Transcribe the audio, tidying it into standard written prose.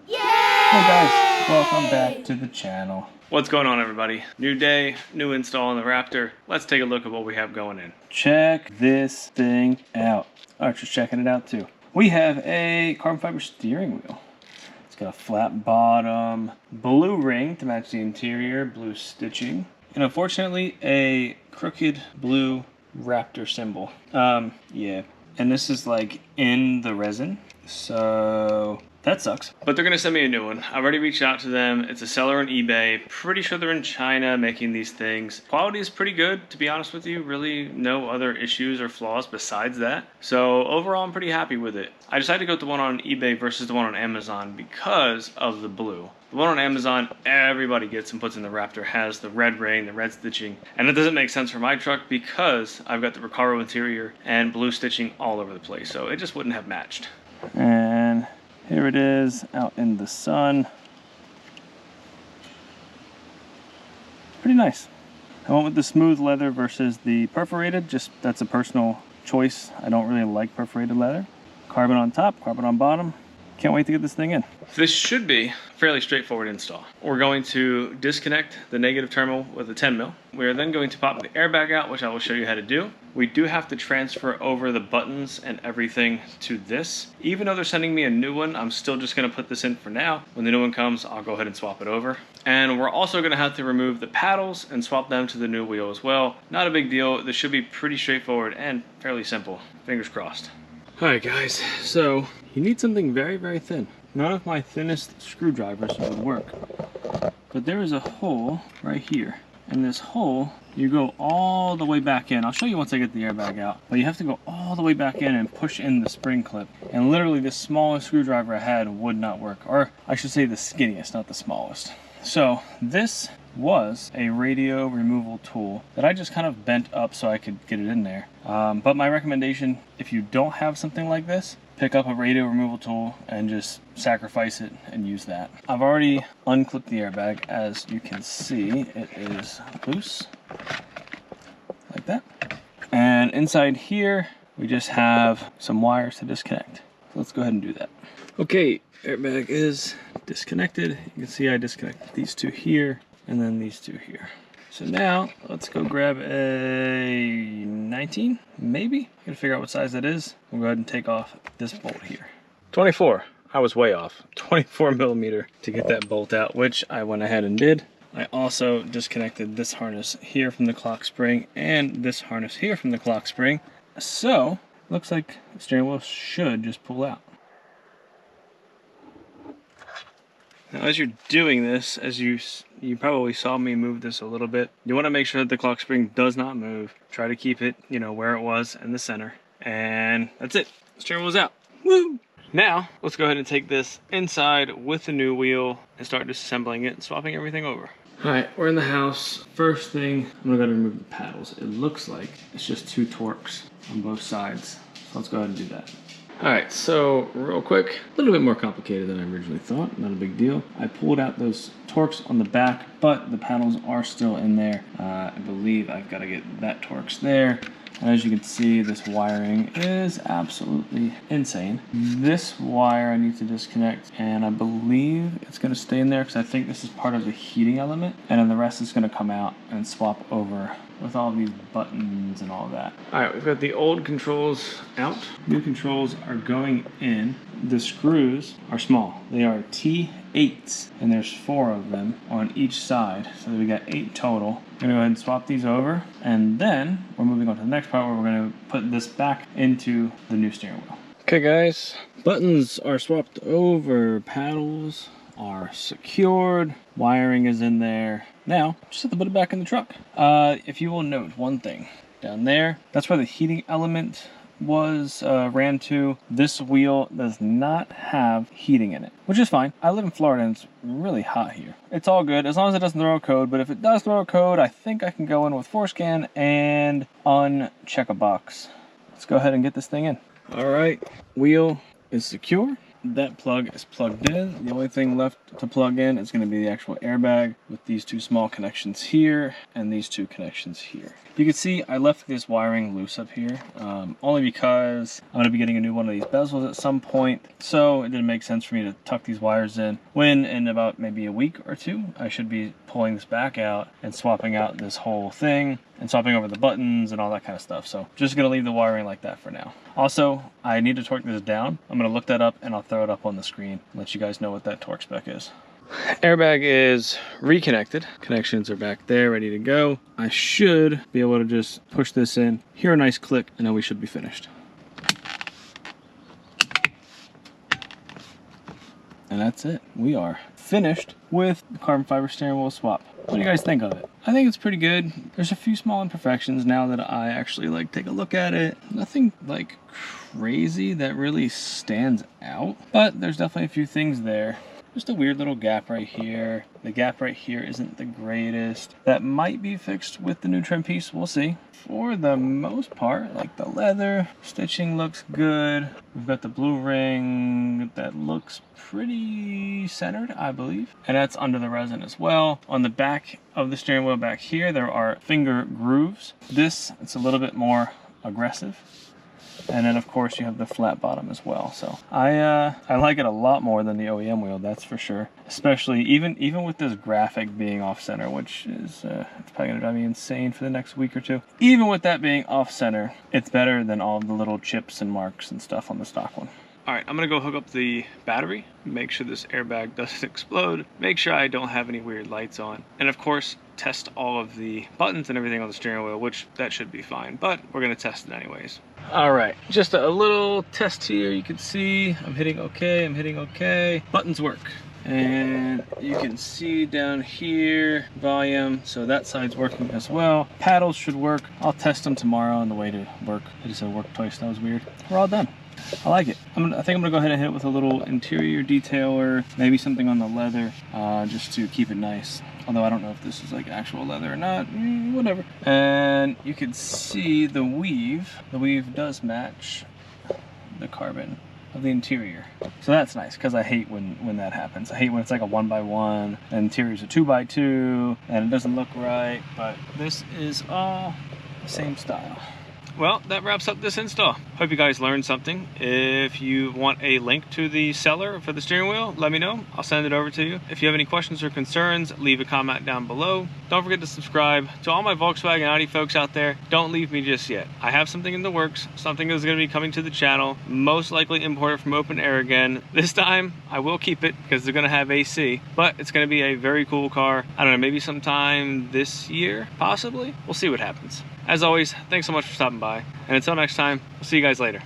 Yay! Hey guys, welcome back to the channel. What's going on, everybody? New day, new install on the Raptor. Let's take a look at what we have going in. Check this thing out. Archer's checking it out too. We have a carbon fiber steering wheel. It's got a flat bottom, blue ring to match the interior, blue stitching, and unfortunately a crooked blue Raptor symbol. Yeah. And this is like in the resin, so that sucks. But they're gonna send me a new one. I've already reached out to them. It's a seller on eBay. Pretty sure they're in China making these things. Quality is pretty good, to be honest with you. Really no other issues or flaws besides that. So overall, I'm pretty happy with it. I decided to go with the one on eBay versus the one on Amazon because of the blue. The one on Amazon, everybody gets and puts in the Raptor, has the red ring, the red stitching, and it doesn't make sense for my truck because I've got the Recaro interior and blue stitching all over the place, so it just wouldn't have matched. And here it is out in the sun. Pretty nice. I went with the smooth leather versus the perforated, just that's a personal choice. I don't really like perforated leather. Carbon on top, carbon on bottom. Can't wait to get this thing in. This should be a fairly straightforward install. We're going to disconnect the negative terminal with a 10 mil. We are then going to pop the airbag out, which I will show you how to do. We do have to transfer over the buttons and everything to this. Even though they're sending me a new one, I'm still just gonna put this in for now. When the new one comes, I'll go ahead and swap it over. And we're also gonna have to remove the paddles and swap them to the new wheel as well. Not a big deal. This should be pretty straightforward and fairly simple. Fingers crossed. All right, guys, so you need something very, very thin. None of my thinnest screwdrivers would work, but there is a hole right here. In this hole, you go all the way back in. I'll show you once I get the airbag out, but you have to go all the way back in and push in the spring clip. And literally the smallest screwdriver I had would not work, or I should say the skinniest, not the smallest. So this was a radio removal tool that I just kind of bent up so I could get it in there. But my recommendation, if you don't have something like this, pick up a radio removal tool and just sacrifice it and use that. I've already unclipped the airbag. As you can see, it is loose, like that. And inside here, we just have some wires to disconnect. So let's go ahead and do that. Okay, airbag is disconnected. You can see I disconnected these two here and then these two here. So now let's go grab a 19, maybe. Gotta figure out what size that is. We'll go ahead and take off this bolt here. 24, I was way off. 24 millimeter to get that bolt out, which I went ahead and did. I also disconnected this harness here from the clock spring and this harness here from the clock spring. So looks like the steering wheel should just pull out. Now, as you're doing this, as you probably saw me move this a little bit, you want to make sure that the clock spring does not move. Try to keep it, where it was in the center. And that's it. The steering wheel's out. Woo! Now, let's go ahead and take this inside with the new wheel and start disassembling it and swapping everything over. All right, we're in the house. First thing, I'm gonna go remove the paddles. It looks like it's just 2 Torx on both sides. So let's go ahead and do that. All right, so real quick, a little bit more complicated than I originally thought, not a big deal. I pulled out those Torx on the back, but the panels are still in there. I believe I've got to get that Torx there. And as you can see, this wiring is absolutely insane. This wire I need to disconnect, and I believe it's gonna stay in there because I think this is part of the heating element, and then the rest is gonna come out and swap over with all these buttons and all that. All right, we've got the old controls out. New controls are going in. The screws are small. They are T8s, and there's 4 of them on each side. So we got 8 total. I'm gonna go ahead and swap these over, and then we're moving on to the next part where we're gonna put this back into the new steering wheel. Okay guys, buttons are swapped over, paddles are secured, wiring is in there. Now, just have to put it back in the truck. If you will note one thing, down there, that's where the heating element was ran to. This wheel does not have heating in it, which is fine. I live in Florida and it's really hot here. It's all good as long as it doesn't throw a code, but if it does throw a code, I think I can go in with ForeScan and uncheck a box. Let's go ahead and get this thing in. All right, wheel is secure. that plug is plugged in. The only thing left to plug in is going to be the actual airbag with these two small connections here and these two connections here. You can see I left this wiring loose up here, only because I'm going to be getting a new one of these bezels at some point, so it didn't make sense for me to tuck these wires in when in about maybe a week or two I should be pulling this back out and swapping out this whole thing and swapping over the buttons and all that kind of stuff. So just going to leave the wiring like that for now. Also, I need to torque this down. I'm going to look that up and I'll throw it up on the screen and let you guys know what that torque spec is. Airbag is reconnected. Connections are back there, ready to go. I should be able to just push this in, hear a nice click, and then we should be finished. And that's it. We are finished with the carbon fiber steering wheel swap. What do you guys think of it? I think it's pretty good. There's a few small imperfections now that I actually take a look at it. Nothing crazy that really stands out, but there's definitely a few things there. Just a weird little gap right here. The gap right here isn't the greatest. That might be fixed with the new trim piece, we'll see. For the most part, the leather stitching looks good. We've got the blue ring that looks pretty centered, I believe. And that's under the resin as well. On the back of the steering wheel back here, there are finger grooves. It's a little bit more aggressive. And then of course you have the flat bottom as well. So I like it a lot more than the OEM wheel, that's for sure. Especially even with this graphic being off center, which is it's probably gonna drive me insane for the next week or two. Even with that being off center, it's better than all the little chips and marks and stuff on the stock one. All right, I'm gonna go hook up the battery, make sure this airbag doesn't explode, make sure I don't have any weird lights on, and of course, test all of the buttons and everything on the steering wheel, which that should be fine, but we're gonna test it anyways. All right, just a little test here. You can see I'm hitting okay, Buttons work. And you can see down here, volume, so that side's working as well. Paddles should work. I'll test them tomorrow on the way to work. I just said work twice, that was weird. We're all done. I like it. I think I'm gonna go ahead and hit it with a little interior detailer, maybe something on the leather, just to keep it nice. Although I don't know if this is actual leather or not, whatever. And you can see the weave. The weave does match the carbon of the interior. So that's nice, because I hate when that happens. I hate when it's like a 1x1, and the interior's a 2x2, and it doesn't look right, but this is all the same style. Well, that wraps up this install. Hope you guys learned something. If you want a link to the seller for the steering wheel, let me know. I'll send it over to you. If you have any questions or concerns, leave a comment down below. Don't forget to subscribe. To all my Volkswagen Audi folks out there, don't leave me just yet. I have something in the works. Something is going to be coming to the channel, most likely imported from Open Air again. This time, I will keep it because they're going to have AC, but it's going to be a very cool car. I don't know, maybe sometime this year, possibly? We'll see what happens. As always, thanks so much for stopping by. And until next time, we'll see you guys later.